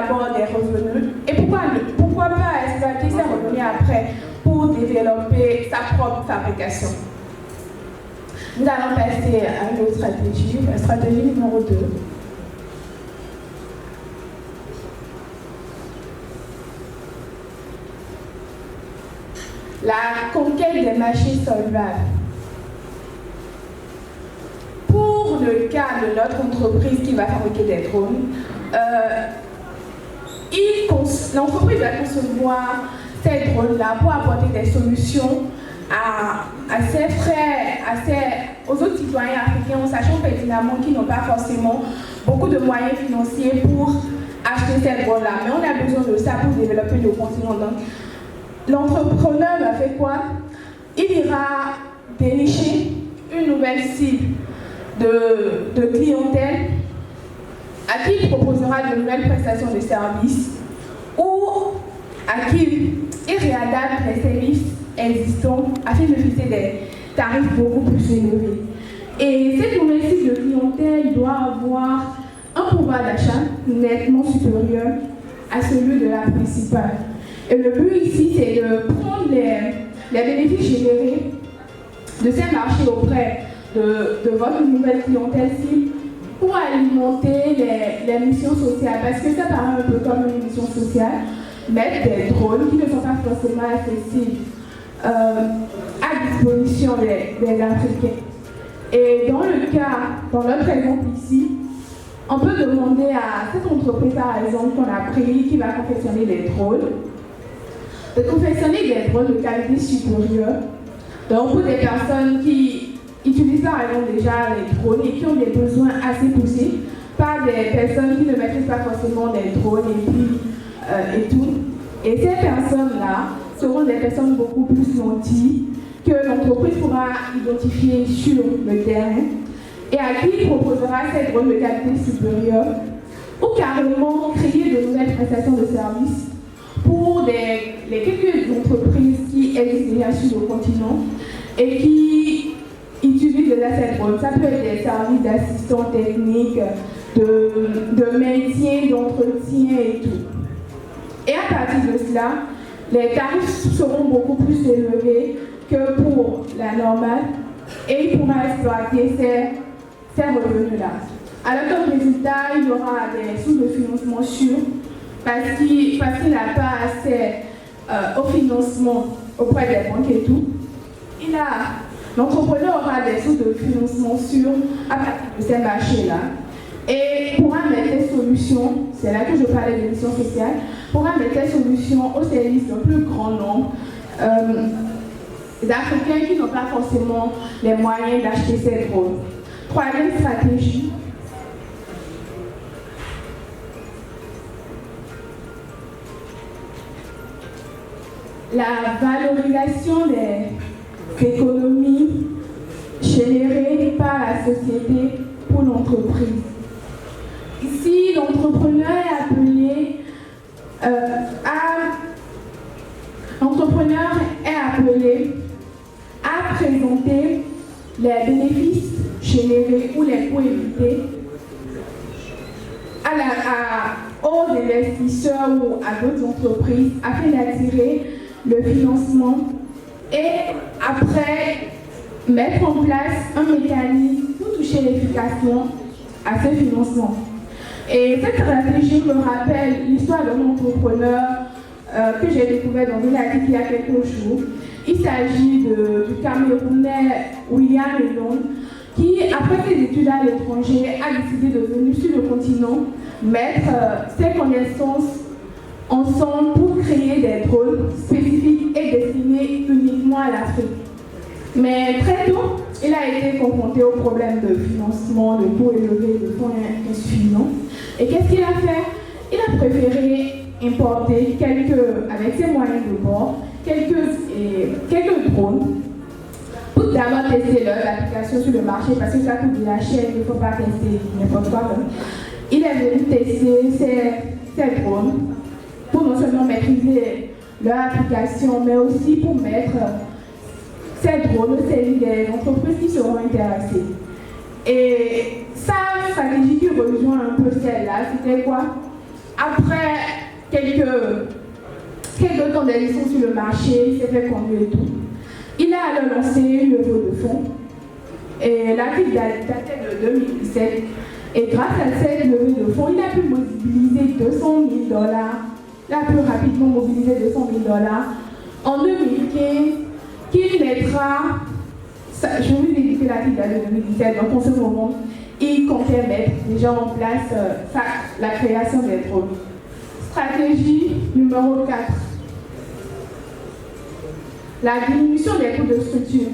d'abord des revenus et pourquoi pas exploiter ces revenus après pour développer sa propre fabrication. Nous allons passer à une autre stratégie, la stratégie numéro 2. La conquête des marchés solvables. Pour le cas de notre entreprise qui va fabriquer des drones, l'entreprise va concevoir ces drones-là pour apporter des solutions à ses frères, aux autres citoyens africains, en sachant pertinemment qu'ils n'ont pas forcément beaucoup de moyens financiers pour acheter ces drones-là. Mais on a besoin de ça pour développer le continent. Donc, l'entrepreneur va faire quoi? Il ira dénicher une nouvelle cible de clientèle à qui il proposera de nouvelles prestations de services ou à qui il réadapte les services existants afin de fixer des tarifs beaucoup plus élevés. Et cette nouvelle cible de clientèle doit avoir un pouvoir d'achat nettement supérieur à celui de la principale. Et le but ici, c'est de prendre les bénéfices générés de ces marchés auprès de votre nouvelle clientèle cible pour alimenter les missions sociales. Parce que ça paraît un peu comme une mission sociale, mettre des drones qui ne sont pas forcément accessibles à disposition des Africains. Et dans notre exemple ici, on peut demander à cette entreprise, par exemple, qu'on a pris, qui va confectionner des drones, de confectionner des drones de qualité supérieure. Donc, pour des personnes qui utilisent par exemple déjà les drones et qui ont des besoins assez poussés, pas des personnes qui ne maîtrisent pas forcément des drones et tout. Et ces personnes-là seront des personnes beaucoup plus nanties que l'entreprise pourra identifier sur le terrain et à qui il proposera ces drones de qualité supérieure ou carrément créer de nouvelles prestations de services pour les quelques entreprises qui existent déjà sur le continent et qui utilisent déjà ces drones. Ça peut être des services d'assistance technique, de maintien, d'entretien et tout. Et à partir de cela, les tarifs seront beaucoup plus élevés que pour la normale et il pourra exploiter ces revenus-là. Alors comme résultat, il y aura des sources de financement sûrs parce qu'il n'a pas accès au financement auprès des banques et tout. L'entrepreneur aura des sources de financement sûrs à partir de ces marchés-là et pourra mettre des solutions, c'est là que je parlais de mission sociale, pourra mettre des solutions au service d'un plus grand nombre d'Africains qui n'ont pas forcément les moyens d'acheter ces drones. Troisième stratégie, la valorisation des économies générées par la société pour l'entreprise. Ici, l'entrepreneur est appelé à présenter les bénéfices générés ou les coûts évités aux investisseurs ou à d'autres entreprises afin d'attirer le financement et après mettre en place un mécanisme pour toucher l'efficacement à ce financement. Et cette stratégie me rappelle l'histoire d'un entrepreneur que j'ai découvert dans une article il y a quelques jours. Il s'agit du Camerounais William Elon, qui, après ses études à l'étranger, a décidé de venir sur le continent mettre ses connaissances ensemble pour créer des drones spécifiques et destinés uniquement à l'Afrique. Mais très tôt, il a été confronté au problème de financement, de coûts élevés, de fonds insuffisants. Et qu'est-ce qu'il a fait? Il a préféré importer avec ses moyens de bord, quelques drones pour d'abord tester leur application sur le marché parce que ça coûte de la chair, il ne faut pas tester n'importe quoi. Il est venu tester ces drones pour non seulement maîtriser leur application, mais aussi pour mettre ces drones au service des entreprises qui seront intéressées. Et sa stratégie qui rejoint un peu celle-là, c'était quoi? Après quelques temps d'élection sur le marché, il s'est fait conduire et tout. Il a alors lancé une levée de fonds. Et l'article datait de 2017. Et grâce à cette levée de fonds, il a pu mobiliser $200 000. Il a pu rapidement mobiliser $200 000 en 2015, qu'il mettra, je vais vous expliquer l'article de 2017, donc en ce moment, il comptait mettre déjà en place la création des drones. Stratégie numéro 4. La diminution des coûts de structure.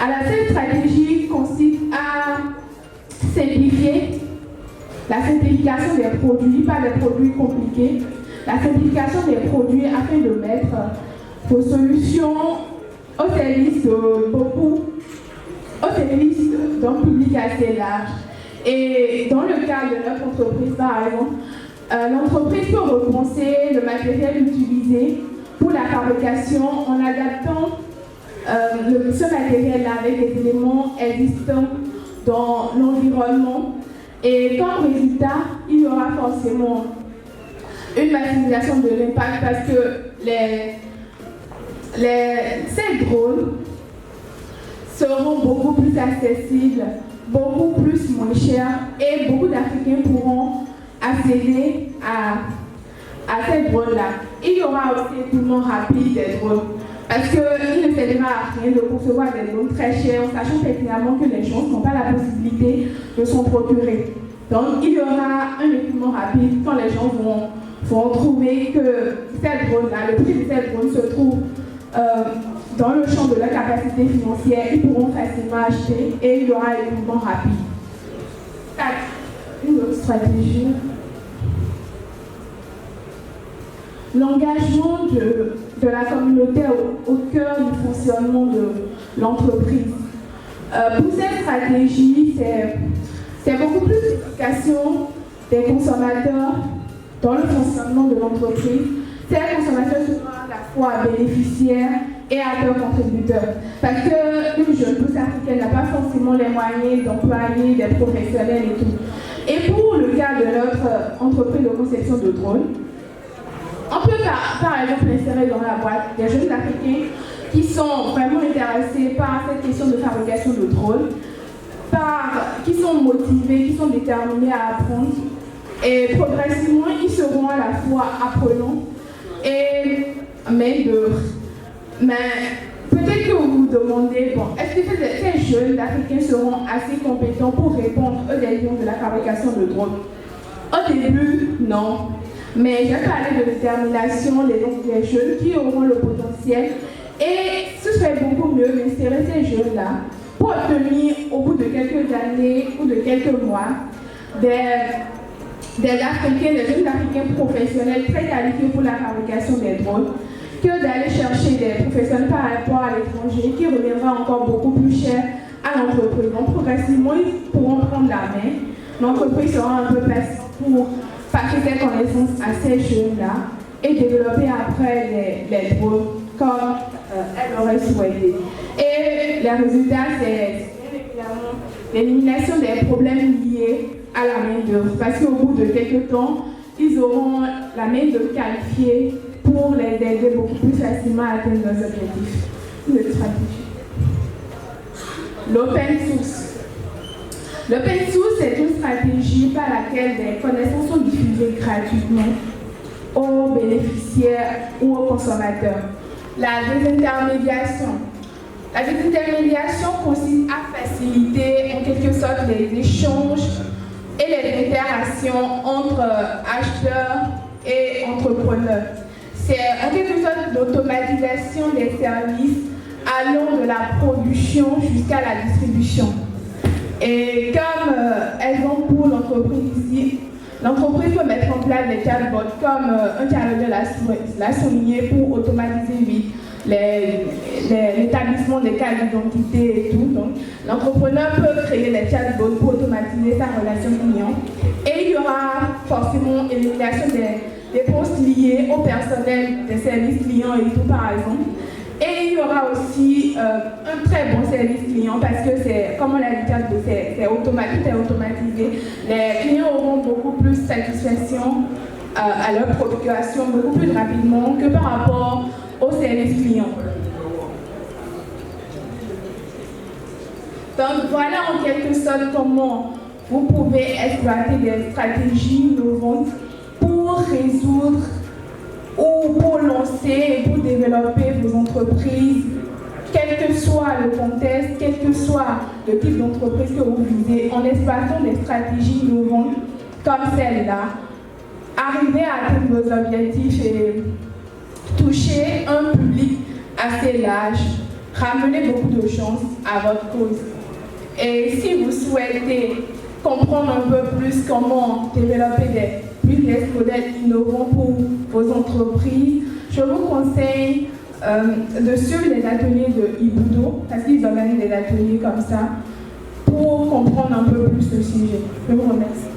Alors, cette stratégie consiste à simplifier la simplification des produits, pas des produits compliqués, la simplification des produits afin de mettre vos solutions au service d'un public assez large. Et dans le cas de notre entreprise, par exemple, l'entreprise peut repenser le matériel utilisé pour la fabrication en adaptant ce matériel-là avec des éléments existants dans l'environnement. Et comme résultat, il y aura forcément une maximisation de l'impact parce que ces drones seront beaucoup plus accessibles, beaucoup plus moins chers et beaucoup d'Africains pourront accéder à ces drones-là. Il y aura aussi l'écoulement rapide des drones parce qu'il ne servira à rien de concevoir des drones très chers en sachant pertinemment que les gens n'ont pas la possibilité de s'en procurer. Donc il y aura un écoulement rapide quand les gens vont trouver que cette drone-là, le prix de cette drone se trouve dans le champ de leur capacité financière, ils pourront facilement acheter et il y aura un écoulement rapide. 4. Une autre stratégie. L'engagement de la communauté au cœur du fonctionnement de l'entreprise. Pour cette stratégie, c'est beaucoup plus l'implication des consommateurs dans le fonctionnement de l'entreprise. Ces consommateurs seront à la fois bénéficiaires et acteurs contributeurs. Parce qu'une jeune pousse africaine n'a pas forcément les moyens d'employer des professionnels et tout. Et pour le cas de notre entreprise de conception de drones, on peut par exemple insérer dans la boîte des jeunes Africains qui sont vraiment intéressés par cette question de fabrication de drones, qui sont motivés, qui sont déterminés à apprendre. Et progressivement, ils seront à la fois apprenants et main-d'œuvre. Mais peut-être que vous vous demandez, bon, est-ce que ces jeunes Africains seront assez compétents pour répondre aux défis de la fabrication de drones? Au début, non. Mais j'ai parlé de détermination des jeunes qui auront le potentiel et ce serait beaucoup mieux d'insérer ces jeunes-là pour obtenir au bout de quelques années ou de quelques mois des Africains, des jeunes Africains professionnels très qualifiés pour la fabrication des drones que d'aller chercher des professionnels par rapport à l'étranger qui reviendra encore beaucoup plus cher à l'entreprise. Donc progressivement, ils pourront prendre la main. L'entreprise sera un peu patiente pour passer ses connaissances à ces jeunes-là et développer après les drones comme elle aurait souhaité. Et le résultat, c'est évidemment l'élimination des problèmes liés à la main-d'œuvre. Parce qu'au bout de quelques temps, ils auront la main-d'œuvre qualifiée pour les aider beaucoup plus facilement à atteindre leurs objectifs. Une stratégie. L'open source. L'open source est une stratégie par laquelle des connaissances sont diffusées gratuitement aux bénéficiaires ou aux consommateurs. La désintermédiation. La désintermédiation consiste à faciliter en quelque sorte les échanges et les interactions entre acheteurs et entrepreneurs. C'est en quelque sorte l'automatisation des services allant de la production jusqu'à la distribution. Et comme exemple pour l'entreprise ici, l'entreprise peut mettre en place des chatbots comme un challenger l'a souligné pour automatiser vite l'établissement des cartes d'identité et tout. Donc, l'entrepreneur peut créer des chatbots pour automatiser sa relation client. Et il y aura forcément élimination des dépenses liées au personnel des services clients et tout par exemple. Et il y aura aussi un très bon service client parce que c'est, comme on l'a dit, c'est automatique, tout est automatisé. Les clients auront beaucoup plus de satisfaction à leur procuration beaucoup plus rapidement que par rapport au service client. Donc voilà en quelque sorte comment vous pouvez exploiter des stratégies innovantes pour résoudre ou pour lancer et pour développer vos entreprises, quel que soit le contexte, quel que soit le type d'entreprise que vous visez, en exploitant des stratégies innovantes comme celle-là, arriver à atteindre vos objectifs et toucher un public assez large, ramener beaucoup de chance à votre cause. Et si vous souhaitez comprendre un peu plus comment développer des business models innovants pour vos entreprises, je vous conseille de suivre les ateliers de Ibudo, parce qu'ils organisent des ateliers comme ça, pour comprendre un peu plus le sujet. Je vous remercie.